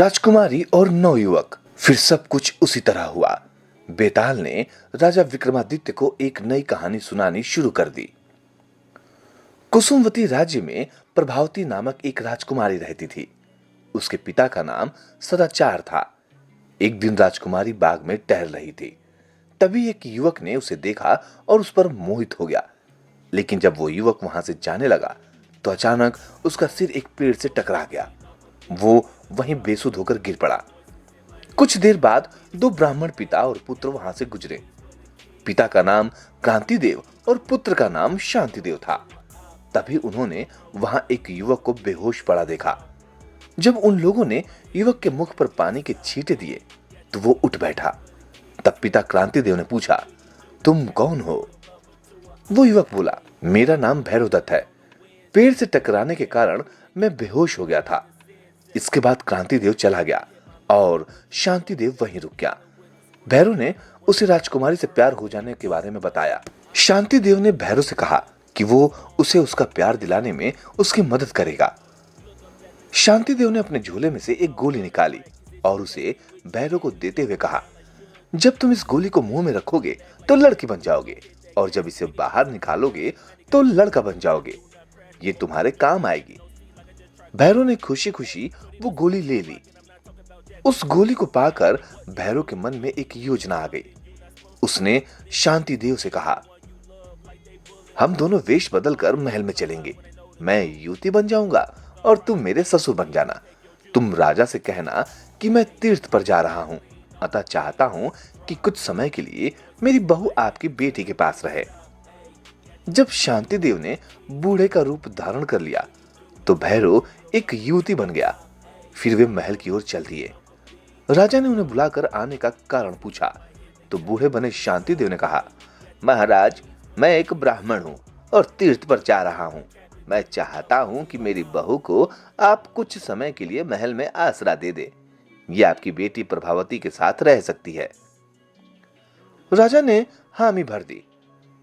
राजकुमारी और नवयुवक। फिर सब कुछ उसी तरह हुआ। बेताल ने राजा विक्रमादित्य को एक नई कहानी सुनानी शुरू कर दी। कुसुमवती राज्य में प्रभावती नामक एक राजकुमारी रहती थी। उसके पिता का नाम सदाचार था। एक दिन राजकुमारी बाग में टहल रही थी। तभी एक युवक ने उसे देखा और उस पर मोहित हो गया। लेकिन जब वो युवक वहां से जाने लगा तो अचानक उसका सिर एक पेड़ से टकरा गया। वो वहीं बेसुध होकर गिर पड़ा। कुछ देर बाद दो ब्राह्मण पिता और पुत्र वहां से गुजरे। पिता का नाम क्रांतिदेव और पुत्र का नाम शांतिदेव था। तभी उन्होंने वहां एक युवक को बेहोश पड़ा देखा। जब उन लोगों ने युवक के मुख पर पानी के छींटे दिए तो वो उठ बैठा। तब पिता क्रांतिदेव ने पूछा, तुम कौन हो? वो युवक बोला, मेरा नाम भैरवदत्त है। पेड़ से टकराने के कारण मैं बेहोश हो गया था। इसके बाद क्रांतिदेव चला गया और शांतिदेव वहीं रुक गया। भैरव ने उसे राजकुमारी से प्यार हो जाने के बारे में बताया। शांतिदेव ने भैरव से कहा कि वो उसे उसका प्यार दिलाने में उसकी मदद करेगा। शांतिदेव ने अपने झोले में से एक गोली निकाली और उसे भैरव को देते हुए कहा, जब तुम इस गोली को मुंह में रखोगे तो लड़की बन जाओगे और जब इसे बाहर निकालोगे तो लड़का बन जाओगे। ये तुम्हारे काम आएगी। भैरव ने खुशी खुशी वो गोली ले ली। उस गोली को पाकर भैरव के मन में एक योजना आ गई। उसने शांतिदेव से कहा, हम दोनों वेश बदलकर महल में चलेंगे। मैं युवती बन जाऊंगा और तुम मेरे ससुर बन जाना। तुम राजा से कहना कि मैं तीर्थ पर जा रहा हूं, अतः चाहता हूं कि कुछ समय के लिए मेरी बहू आपकी बेटी के पास रहे। जब शांतिदेव ने बूढ़े का रूप धारण कर लिया तो भैरव एक युवती बन गया। फिर वे महल की ओर चल दिए। राजा ने उन्हें बुलाकर आने का कारण पूछा तो बूढ़े बने शांतिदेव ने कहा, महाराज, मैं एक ब्राह्मण हूं और तीर्थ पर जा रहा हूं। मैं चाहता हूं कि मेरी बहू को आप कुछ समय के लिए महल में आसरा दे दे। यह आपकी बेटी प्रभावती के साथ रह सकती है। राजा ने हामी भर दी।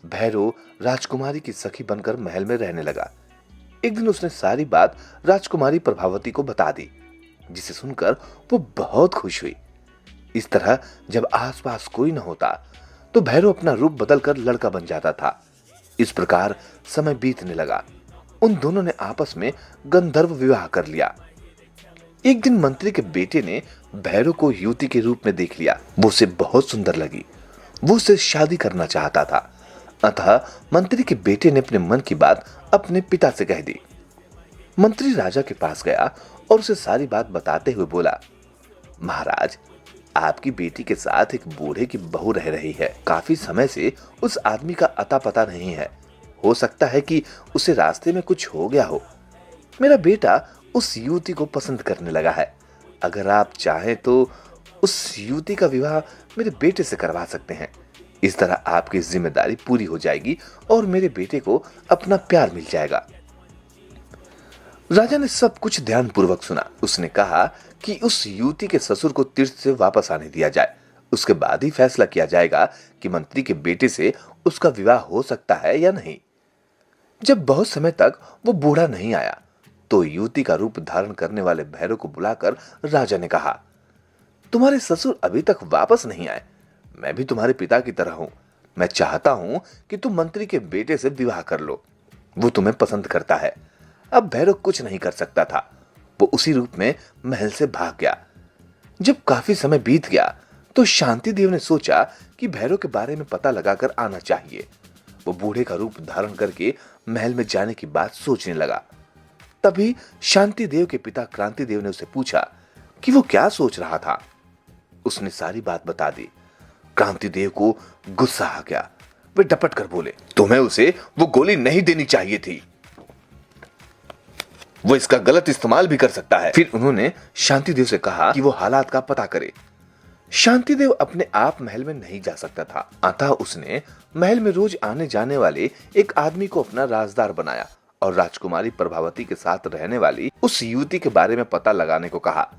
भैरव राजकुमारी की सखी बनकर महल में रहने लगा। एक दिन उसने सारी बात राजकुमारी प्रभावती को बता दी, जिसे सुनकर वो बहुत खुश हुई। इस तरह जब आसपास कोई न होता तो भैरव अपना रूप बदलकर लड़का बन जाता था। इस प्रकार समय बीतने लगा। उन दोनों ने आपस में गंधर्व विवाह कर लिया। एक दिन मंत्री के बेटे ने भैरव को युवती के रूप में देख लिया। वो उसे बहुत सुंदर लगी। वो उससे शादी करना चाहता था। अतः मंत्री के बेटे ने अपने मन की बात अपने पिता से कह दी। मंत्री राजा के पास गया और उसे सारी बात बताते हुए बोला, महाराज, आपकी बेटी के साथ एक बूढ़े की बहू रह रही है। काफी समय से उस आदमी का अता पता नहीं है। हो सकता है कि उसे रास्ते में कुछ हो गया हो। मेरा बेटा उस युवती को पसंद करने लगा है। अगर आप चाहें तो उस युवती का विवाह मेरे बेटे से करवा सकते हैं। इस तरह आपकी जिम्मेदारी पूरी हो जाएगी और मेरे बेटे को अपना प्यार मिल जाएगा। राजा ने सब कुछ ध्यानपूर्वक सुना। उसने कहा कि उस युवती के ससुर को तीर्थ से वापस आने दिया जाए। उसके बाद ही फैसला किया जाएगा कि मंत्री के बेटे से उसका विवाह हो सकता है या नहीं। जब बहुत समय तक वो बूढ़ा नहीं आया तो युवती का रूप धारण करने वाले भैरव को बुलाकर राजा ने कहा, तुम्हारे ससुर अभी तक वापस नहीं आए। मैं भी तुम्हारे पिता की तरह हूं। मैं चाहता हूं कि तुम मंत्री के बेटे से विवाह कर लो। वो तुम्हें पसंद करता है। अब भैरव कुछ नहीं कर सकता था। वो उसी रूप में महल से भाग गया। जब काफी समय बीत गया तो शांतिदेव ने सोचा कि भैरव के बारे में पता लगाकर आना चाहिए। वो बूढ़े का रूप धारण करके महल में जाने की बात सोचने लगा। तभी शांतिदेव के पिता क्रांतिदेव ने उसे पूछा कि वो क्या सोच रहा था। उसने सारी बात बता दी। क्रांतिदेव को गुस्सा आ गया। वे डपट कर बोले, तुम्हें उसे वो गोली नहीं देनी चाहिए थी। वो इसका गलत इस्तेमाल भी कर सकता है। फिर उन्होंने शांतिदेव से कहा कि वो हालात का पता करे। शांतिदेव अपने आप महल में नहीं जा सकता था। अतः उसने महल में रोज आने जाने वाले एक आदमी को अपना राजदार बनाया और राजकुमारी प्रभावती के साथ रहने वाली उस युवती के बारे में पता लगाने को कहा।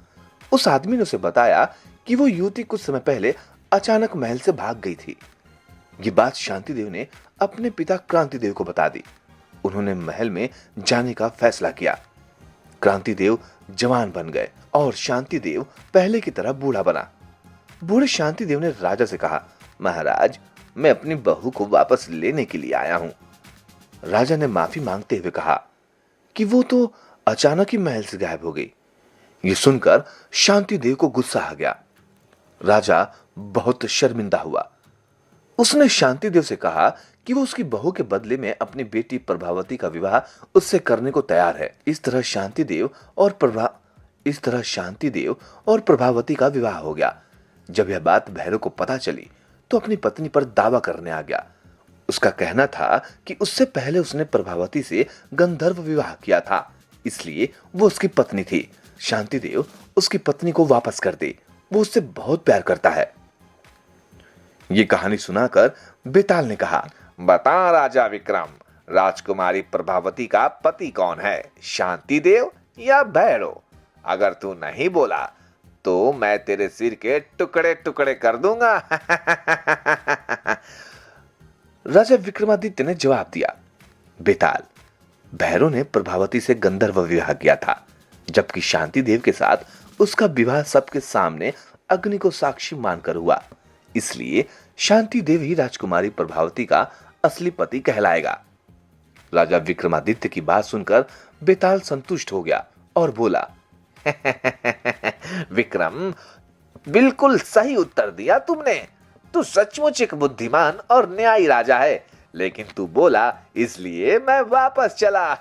उस आदमी ने उसे बताया कि वो युवती कुछ समय पहले अचानक महल से भाग गई थी। ये बात शांतिदेव ने अपने पिता क्रांतिदेव को बता दी। उन्होंने महल में जाने का फैसला किया। क्रांति देव जवान बन गए और शांति देव पहले की तरह बूढ़ा बना। बूढ़े शांति देव ने राजा से कहा, महाराज, मैं अपनी बहू को वापस लेने के लिए आया हूं। राजा ने माफी मांगते हुए कहा कि वो तो अचानक ही महल से गायब हो गई। ये सुनकर शांति देव को गुस्सा आ गया। राजा बहुत शर्मिंदा हुआ। उसने शांति देव से कहा कि वो उसकी बहू के बदले में अपनी बेटी प्रभावती का विवाह उससे करने को तैयार है। इस तरह शांति देव और प्रभावती का विवाह हो गया। जब यह बात भैरव को पता चली तो अपनी पत्नी पर दावा करने आ गया। उसका कहना था कि उससे पहले उसने प्रभावती से गंधर्व विवाह किया था, इसलिए वो उसकी पत्नी थी। शांति देव उसकी पत्नी को वापस कर दे, वो उससे बहुत प्यार करता है। ये कहानी सुनाकर बेताल ने कहा, बता राजा विक्रम, राजकुमारी प्रभावती का पति कौन है, शांति देव या भैरव? अगर तू नहीं बोला तो मैं तेरे सिर के टुकड़े टुकड़े कर दूंगा। राजा विक्रमादित्य ने जवाब दिया, बेताल, भैरव ने प्रभावती से गंधर्व विवाह किया था, जबकि शांति देव के साथ उसका विवाह सबके सामने अग्नि को साक्षी मानकर हुआ। इसलिए शांति देव ही राजकुमारी प्रभावती का असली पति कहलाएगा। राजा विक्रमादित्य की बात सुनकर बेताल संतुष्ट हो गया और बोला, विक्रम, बिल्कुल सही उत्तर दिया तुमने। तू सचमुच एक बुद्धिमान और न्यायी राजा है, लेकिन तू बोला इसलिए मैं वापस चला।